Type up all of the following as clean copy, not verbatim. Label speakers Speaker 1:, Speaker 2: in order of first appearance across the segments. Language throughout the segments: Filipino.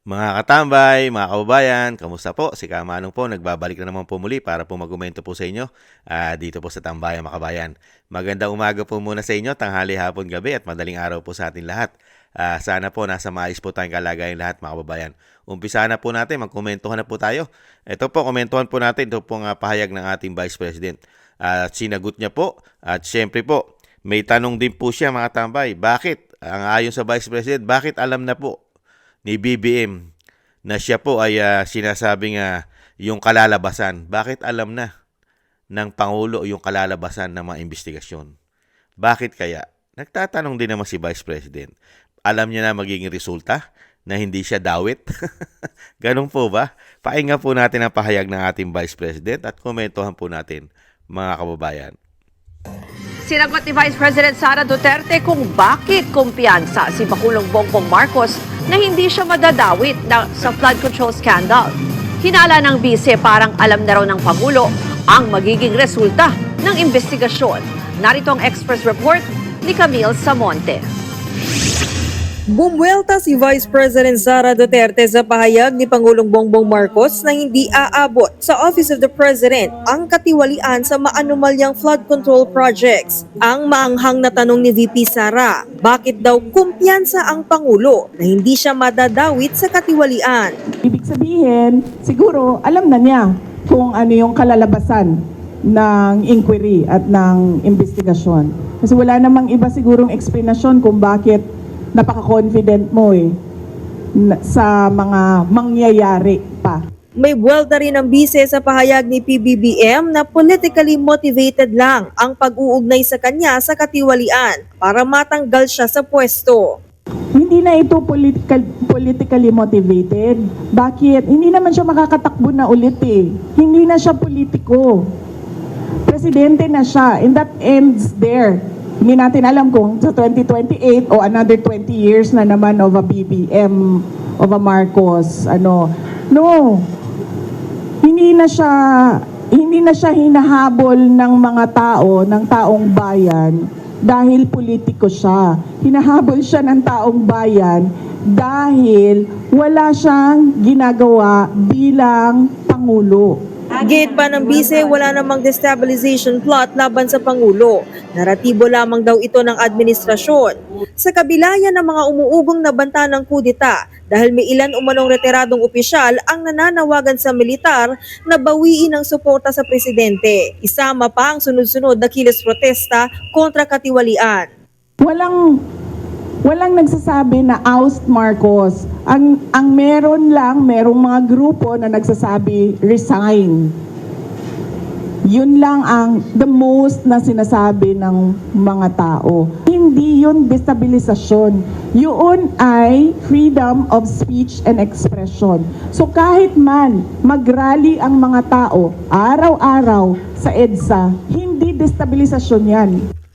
Speaker 1: Mga katambay, mga kababayan, kamusta po? Si Kamanong po, nagbabalik na naman po muli para po magkomento po sa inyo dito po sa Tambayan mga kabayan. Magandang umaga po muna sa inyo, tanghali, hapon, gabi at madaling araw po sa atin lahat. Sana po nasa maayos po tayong kalagayan lahat mga kababayan. Umpisa na po natin, magkomentuhan na po tayo. Ito po, komentuhan po natin, ito po nga pahayag ng ating Vice President. Sinagot niya po at syempre po, may tanong din po siya mga tambay, bakit? Ayon sa Vice President, bakit alam na po ni BBM na siya po ay sinasabing yung kalalabasan. Bakit alam na ng Pangulo yung kalalabasan ng mga investigasyon? Bakit kaya? Nagtatanong din naman si Vice President. Alam niya na magiging resulta na hindi siya dawit? Ganun po ba? Pakinggan po natin ang pahayag ng ating Vice President at komentuhan po natin mga kababayan.
Speaker 2: Sinagot ni Vice President Sara Duterte kung bakit kumpiyansa si Pangulong Bongbong Marcos na hindi siya madadawit sa flood control scandal. Hinala ng bise parang alam na raw ng Pangulo ang magiging resulta ng investigasyon. Narito ang Express Report ni Camille Samonte.
Speaker 3: Bumuelta si Vice President Sara Duterte sa pahayag ni Pangulong Bongbong Marcos na hindi aabot sa Office of the President ang katiwalian sa maanumalyang flood control projects. Ang maanghang na tanong ni VP Sara, bakit daw kumpiyansa ang Pangulo na hindi siya madadawit sa katiwalian?
Speaker 4: Ibig sabihin, siguro alam na niya kung ano yung kalalabasan ng inquiry at ng investigasyon. Kasi wala namang iba sigurong explanation kung bakit napaka-confident mo sa mga mangyayari pa.
Speaker 3: May buwelta rin ang bise sa pahayag ni PBBM na politically motivated lang ang pag-uugnay sa kanya sa katiwalian para matanggal siya sa pwesto.
Speaker 4: Hindi na ito politically motivated. Bakit? Hindi naman siya makakatakbo na ulit Hindi na siya politiko. Presidente na siya, and that ends there. Hindi natin alam kung sa 2028 o another 20 years na naman of a BBM, of a Marcos, No. Hindi na siya hinahabol ng mga tao, ng taong bayan dahil politiko siya. Hinahabol siya ng taong bayan dahil wala siyang ginagawa bilang Pangulo.
Speaker 3: Gate pa ng bise, wala namang destabilization plot laban sa Pangulo. Naratibo lamang daw ito ng administrasyon. Sa kabila yan ng mga umuugong na banta ng kudeta dahil may ilan umanong retiradong opisyal ang nananawagan sa militar na bawiin ang suporta sa presidente. Isama pa ang sunod-sunod na kilos protesta kontra katiwalian.
Speaker 4: Walang nagsasabi na oust Marcos. Ang merong mga grupo na nagsasabi resign. Yun lang ang the most na sinasabi ng mga tao. Hindi yun destabilisasyon. Yun ay freedom of speech and expression. So kahit man mag-rally ang mga tao araw-araw sa EDSA, hindi destabilisasyon yan.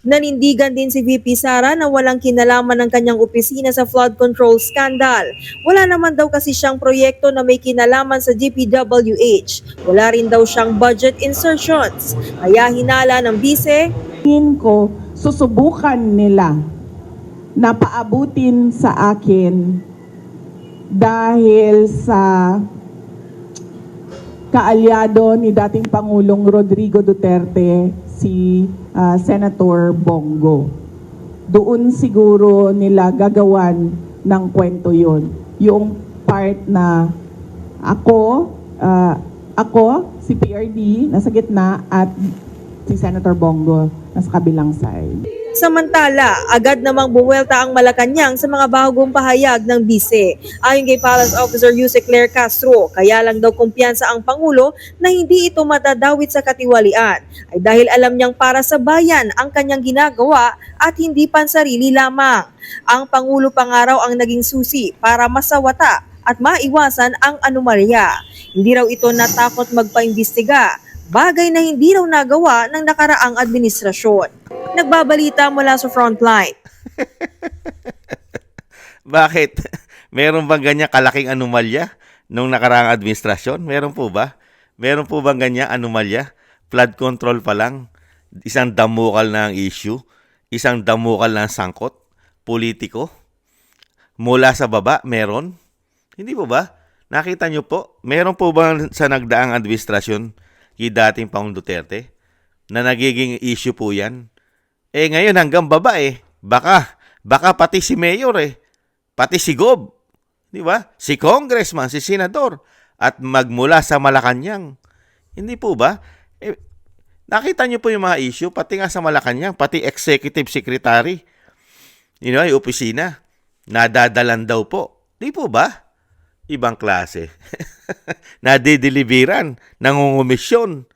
Speaker 3: Nanindigan din si VP Sara na walang kinalaman ng kanyang opisina sa flood control scandal. Wala naman daw kasi siyang proyekto na may kinalaman sa DPWH. Wala rin daw siyang budget insertions. Kaya hinala ng bise,
Speaker 4: Tingin ko, susubukan nila na paabutin sa akin dahil sa kaalyado ni dating Pangulong Rodrigo Duterte, si Senator Bongo. Doon siguro nila gagawan ng kwento yon. Yung part na ako, si PRD, nasa gitna at si Senator Bongo nasa kabilang side.
Speaker 3: samantala, agad namang bumuelta ang Malacanang sa mga bagong pahayag ng bise. Ayon kay Palace Officer Yuse Claire Castro, kaya lang daw kumpiyansa ang Pangulo na hindi ito matadawit sa katiwalian ay dahil alam niyang para sa bayan ang kanyang ginagawa at hindi pansarili lamang. Ang Pangulo pangaraw ang naging susi para masawata at maiwasan ang anomalya. Hindi raw ito natakot magpaimbestiga, bagay na hindi raw nagawa ng nakaraang administrasyon. Nagbabalita mula sa frontline.
Speaker 1: Bakit? Meron bang ganyan kalaking anomalya nung nakaraang administrasyon? Meron po ba? Meron po bang ganyan anomalya? Flood control pa lang, isang damukal na ang issue, isang damukal na ang sangkot, politiko, mula sa baba, meron. Hindi po ba? Nakita nyo po? Meron po ba sa nagdaang administrasyon kay dating Pangulong Duterte na nagiging issue po yan? Ngayon hanggang baba Baka pati si Mayor pati si Gob. Di ba? Si Congressman, si Senador. At magmula sa Malacanang. Hindi po ba? Nakita nyo po yung mga issue, pati nga sa Malacanang, pati executive secretary. Yung opisina. Nadadalan daw po. Di po ba? Ibang klase. Nadideliveran, nangungumisyon.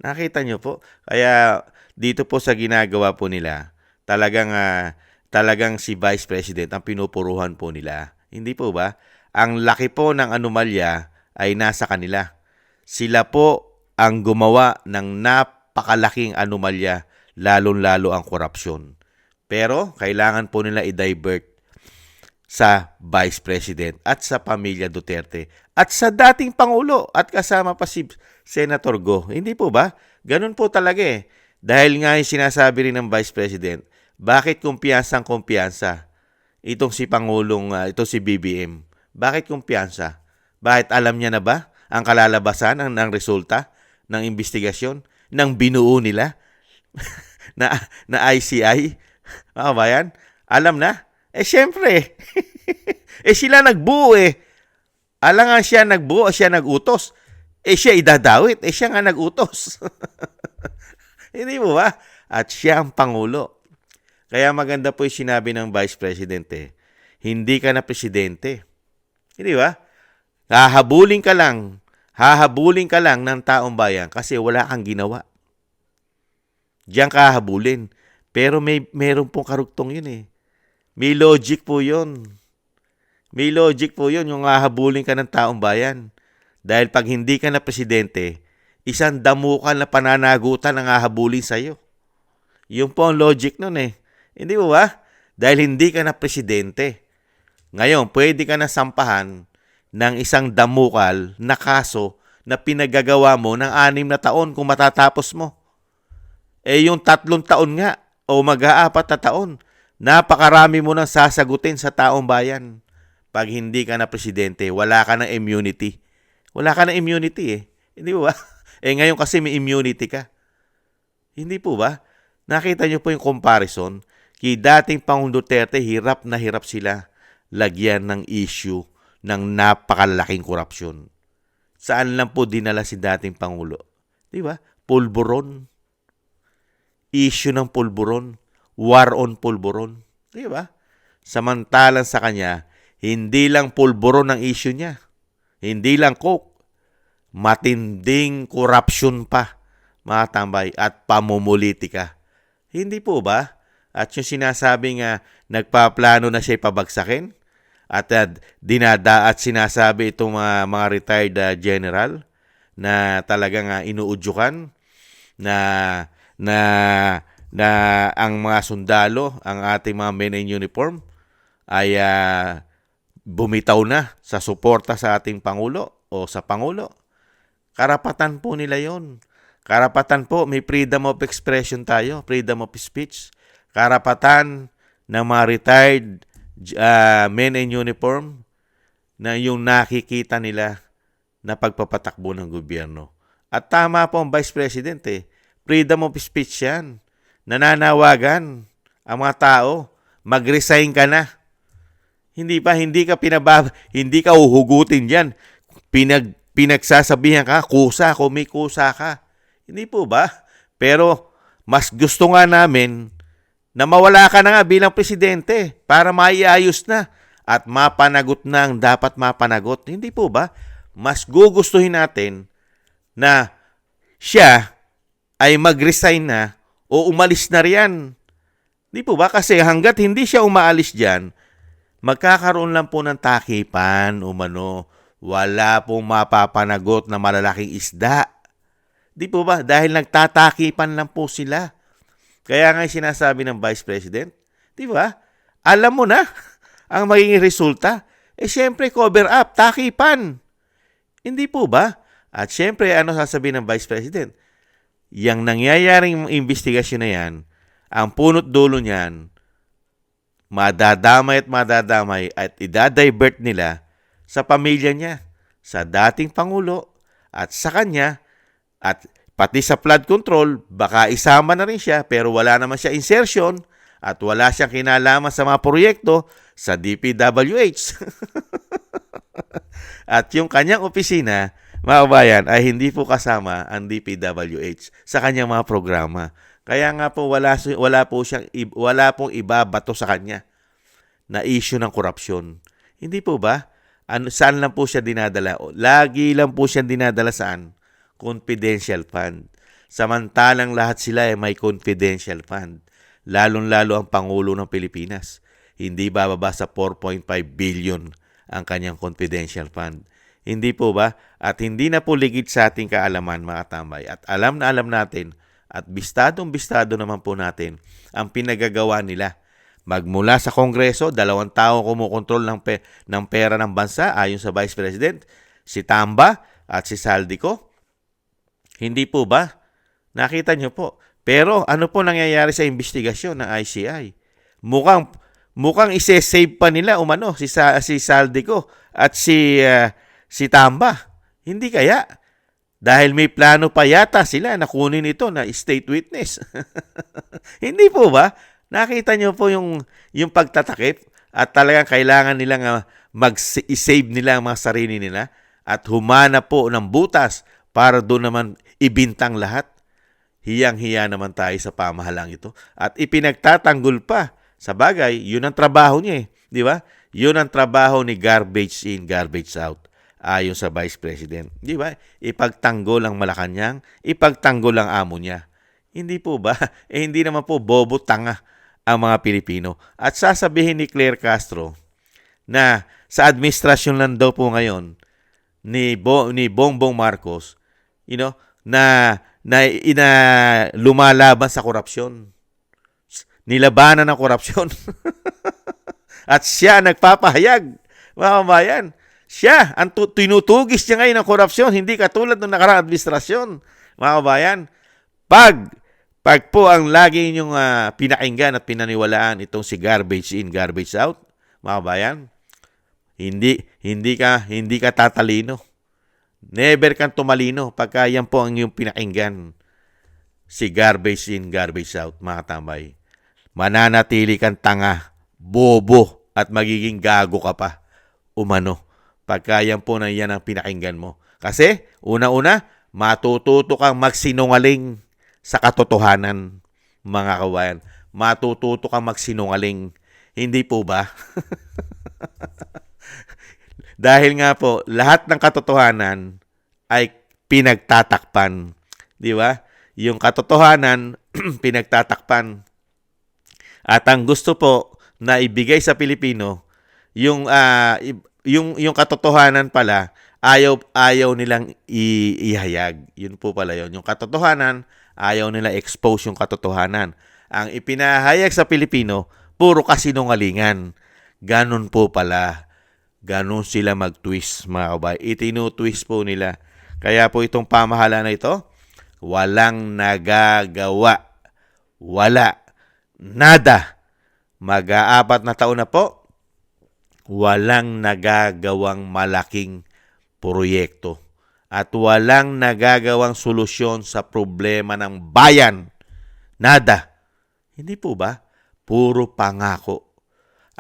Speaker 1: Nakita nyo po. Kaya dito po sa ginagawa po nila, talagang si Vice President ang pinupuruhan po nila. Hindi po ba? Ang laki po ng anomalya ay nasa kanila. Sila po ang gumawa ng napakalaking anomalya, lalong-lalo ang korupsyon. Pero kailangan po nila i-divert sa Vice President at sa pamilya Duterte at sa dating Pangulo at kasama pa si Senator Go. Hindi po ba? Ganun po talaga Dahil nga yung sinasabi rin ng Vice President, bakit kumpiyansang-kumpiyansa itong si Pangulong, ito si BBM? Bakit kumpiyansa? Bakit alam niya na ba ang kalalabasan ng resulta ng investigasyon ng binuo nila na ICI? Ano ba yan? Alam na? Siyempre. Sila nagbuo Alangan siya nagbuo, siya nagutos. Siya idadawit. Siya nga nagutos. Hindi mo ba? At siya ang Pangulo. Kaya maganda po yung sinabi ng Vice President hindi ka na presidente. Hindi ba? Hahabulin ka lang ng taong bayan kasi wala kang ginawa. Diyan ka hahabulin. Pero meron pong karugtong yun May logic po yun. Yung hahabulin ka ng taong bayan. Dahil pag hindi ka na presidente, isang damukan na pananagutan ang hahabulin sa'yo. Yun po ang logic nun Hindi mo ba? Dahil hindi ka na presidente. Ngayon, pwede ka na sampahan ng isang damukal na kaso na pinagagawa mo ng 6 na taon kung matatapos mo. Yung 3 taon nga o mag-4 na taon, napakarami mo nang sasagutin sa taong bayan. Pag hindi ka na presidente, wala ka ng immunity. Wala ka ng immunity Hindi ba? Ngayon kasi may immunity ka. Hindi po ba? Nakita niyo po yung comparison. Kay dating Pangulong Duterte, hirap na hirap sila lagyan ng issue ng napakalaking korupsyon. Saan lang po dinala si dating Pangulo? Di ba? Pulburon. Issue ng pulburon. War on pulburon. Di ba? Samantalang sa kanya, hindi lang pulburon ang issue niya. Hindi lang coke. Matinding korupsyon pa, mga tambay, at pamumulitika. Hindi po ba? At yung sinasabi nga, nagpaplano na siya ipabagsakin? At sinasabi itong mga retired general na talagang inuudyukan na ang mga sundalo, ang ating mga men in uniform ay bumitaw na sa suporta sa ating Pangulo o sa Pangulo. Karapatan po nila yon. Karapatan po, may freedom of expression tayo, freedom of speech. Karapatan ng mga retired men in uniform na yung nakikita nila na pagpapatakbo ng gobyerno. At tama po ang Vice President freedom of speech yan. Nananawagan ang mga tao, mag-resign ka na. Hindi ka uhugutin diyan. Pinagsasabihan ka, kusa ko, may kusa ka. Hindi po ba? Pero mas gusto nga namin na mawala ka na nga bilang presidente para maiayos na at mapanagot na ang dapat mapanagot. Hindi po ba? Mas gugustuhin natin na siya ay mag-resign na o umalis na riyan. Hindi po ba? Kasi hanggat hindi siya umaalis dyan, magkakaroon lang po ng takipan umano. Wala pong mapapanagot na malalaking isda. Di po ba? Dahil nagtatakipan lang po sila. Kaya nga sinasabi ng Vice President, di ba? Alam mo na ang magiging resulta. Siyempre, cover up, takipan. Hindi po ba? At siyempre, ano sasabihin ng Vice President? Yang nangyayaring investigasyon na yan, ang punot dulo niyan, madadamay at idadivert nila sa pamilya niya, sa dating Pangulo at sa kanya, at pati sa flood control, baka isama na rin siya pero wala naman siya insertion at wala siyang kinalaman sa mga proyekto sa DPWH. At yung kanyang opisina, mga kabayan, ay hindi po kasama ang DPWH sa kanyang mga programa. Kaya nga po wala pong ibabato sa kanya na issue ng korupsyon. Hindi po ba? Saan lang po siya dinadala? Lagi lang po siya dinadala saan? Confidential fund. Samantalang lahat sila ay may confidential fund. Lalong-lalo ang Pangulo ng Pilipinas. Hindi bababa sa 4.5 billion ang kanyang confidential fund. Hindi po ba? At hindi na po ligid sa ating kaalaman, mga tambay. At alam na alam natin at bistadong-bistado naman po natin ang pinagagawa nila. Magmula sa Kongreso, 2 tao kumukontrol ng pera ng bansa ayon sa Vice President, si Tamba at si Saldico. Hindi po ba? Nakita niyo po. Pero ano po nangyayari sa investigasyon ng ICI? Mukhang ise-save pa nila si Saldico at si Tamba. Hindi kaya? Dahil may plano pa yata sila na kunin ito na state witness. Hindi po ba? Nakita niyo po yung pagtatakip at talagang kailangan nilang mag-save nila ang mga sarili nila at humana po ng butas para doon naman ibintang lahat. Hiyang-hiya naman tayo sa pamahalang ito. At ipinagtatanggol pa. Sa bagay, yun ang trabaho niya eh. Di ba? Yun ang trabaho ni garbage in, garbage out. Ayon sa Vice President. Di ba? Ipagtanggol ang Malacanang, ipagtanggol ang amo niya. Hindi po ba? Hindi naman po bobo tanga ang mga Pilipino. At sasabihin ni Claire Castro na sa administrasyon lang daw po ngayon ni Bongbong Marcos, na lumalaban sa korupsyon. Nilabanan ng korupsyon. At siya nagpapahayag, mga kabayan. Siya, ang tinutugis niya ngayon ng korupsyon, hindi katulad ng nakaraang administrasyon, mga kabayan. Pag po ang lagi ninyong pinakinggan at pinaniwalaan itong si garbage in, garbage out, mga kabayan, hindi ka tatalino. Never kang tumalino pagka yan po ang iyong pinakinggan. Si garbage in, garbage out, mga tambay. Mananatili kang tanga, bobo, at magiging gago ka pa. Pagka yan po yan ang pinakinggan mo. Kasi, una-una, matututo kang magsinungaling sa katotohanan, mga kabayan. Matututo kang magsinungaling. Hindi po ba? Dahil nga po, lahat ng katotohanan ay pinagtatakpan. Di ba? Yung katotohanan, pinagtatakpan. At ang gusto po na ibigay sa Pilipino, yung katotohanan pala, ayaw nilang ihayag. Yun po pala yun. Yung katotohanan, ayaw nila expose yung katotohanan. Ang ipinahayag sa Pilipino, puro kasinungalingan. Ganon po pala. Ganon sila mag-twist, mga kabay. Itinu-twist po nila. Kaya po itong pamahala na ito, walang nagagawa. Wala. Nada. Mag-aapat na taon na po, walang nagagawang malaking proyekto. At walang nagagawang solusyon sa problema ng bayan. Nada. Hindi po ba? Puro pangako.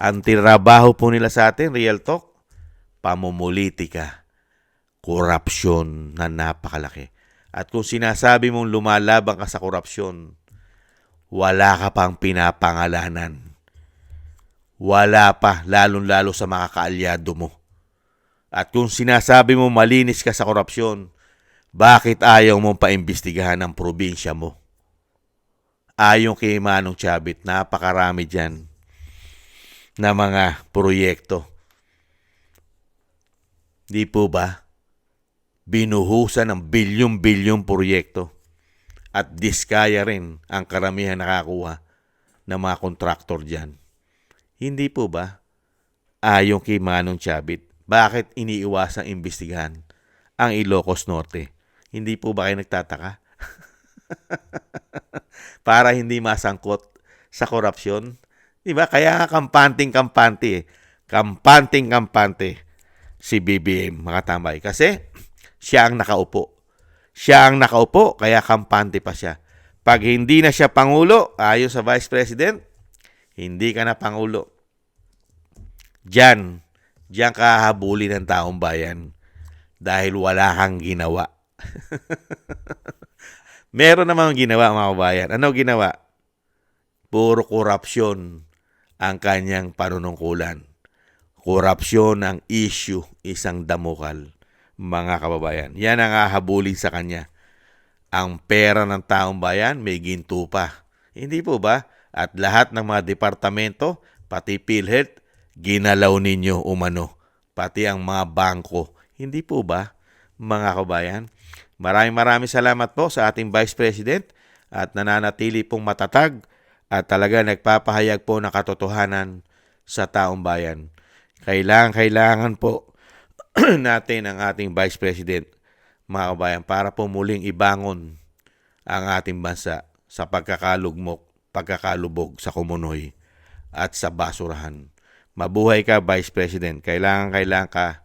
Speaker 1: Ang trabaho po nila sa atin, real talk, pamumulitika, korupsyon na napakalaki. At kung sinasabi mong lumalaban ka sa korupsyon, wala ka pang pinapangalanan. Wala pa, lalong-lalo sa mga kaalyado mo. At kung sinasabi mo malinis ka sa korupsyon, bakit ayaw mong paimbestigahan ang probinsya mo? Ayon kay Manong Chavit, napakarami dyan na mga proyekto. Di po ba? Binuhusan ng bilyong-bilyong proyekto at diskaya rin ang karamihan nakakuha ng mga kontraktor dyan. Hindi po ba? Ayon kay Manong Chavit, bakit iniiwasang imbestigahan ang Ilocos Norte? Hindi po ba kayo nagtataka? Para hindi masangkot sa korupsyon. Diba? Kaya kampanting-kampante. Kampanting-kampante si BBM, mga tambay. Kasi siya ang nakaupo. Siya ang nakaupo, kaya kampante pa siya. Pag hindi na siya Pangulo, ayon sa Vice President, hindi ka na Pangulo. Diyan ka hahabulin ng taong bayan dahil wala kang ginawa. Meron namang ginawa, mga kabayan. Ano ginawa? Puro korupsyon ang kanyang panunungkulan. Korupsyon ang issue, isang damukal, mga kababayan. Yan ang hahabulin sa kanya. Ang pera ng taong bayan, may ginto pa. Hindi po ba? At lahat ng mga departamento, pati PhilHealth, ginalaw ninyo umano. Pati ang mga bangko. Hindi po ba, mga kababayan? Maraming salamat po sa ating Vice President at nananatili pong matatag at talaga nagpapahayag po ng katotohanan sa taong bayan. Kailangan po natin ang ating Vice President, mga kabayan, para po muling ibangon ang ating bansa sa pagkakalubog sa kumunoy at sa basurahan. Mabuhay ka, Vice President. Kailangan ka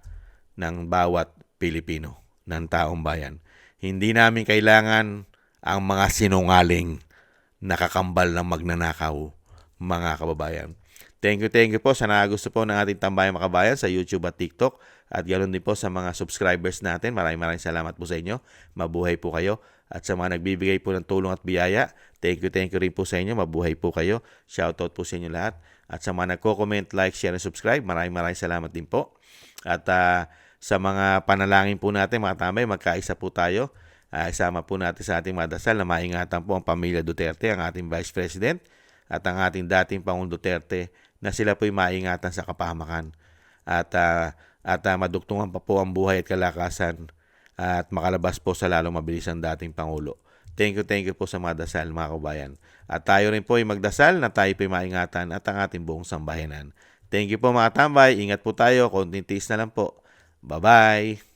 Speaker 1: ng bawat Pilipino, ng taong bayan. Hindi namin kailangan ang mga sinungaling nakakambal ng magnanakaw, mga kababayan. Thank you po sa gusto po ng ating Tambayang Makabayan sa YouTube at TikTok at ganoon din po sa mga subscribers natin. Maraming salamat po sa inyo. Mabuhay po kayo. At sa mga nagbibigay po ng tulong at biyaya, thank you rin po sa inyo. Mabuhay po kayo. Shoutout po sa inyo lahat. At sa mga nagko-comment, like, share, and subscribe, maraming salamat din po. At sa mga panalangin po natin, mga tambay, magkaisa po tayo. Isama po natin sa ating madasal na maingatan po ang pamilya Duterte, ang ating Vice President at ang ating dating Pangulong Duterte na sila po'y maingatan sa kapahamakan at madugtungan pa po ang buhay at kalakasan at makalabas po sa lalong mabilis ang dating Pangulo. Thank you po sa mga dasal, mga kabayan. At tayo rin po ay magdasal na tayo po'y maingatan at ang ating buong sambayanan. Thank you po, mga tambay. Ingat po tayo. Konting tiis na lang po. Bye-bye.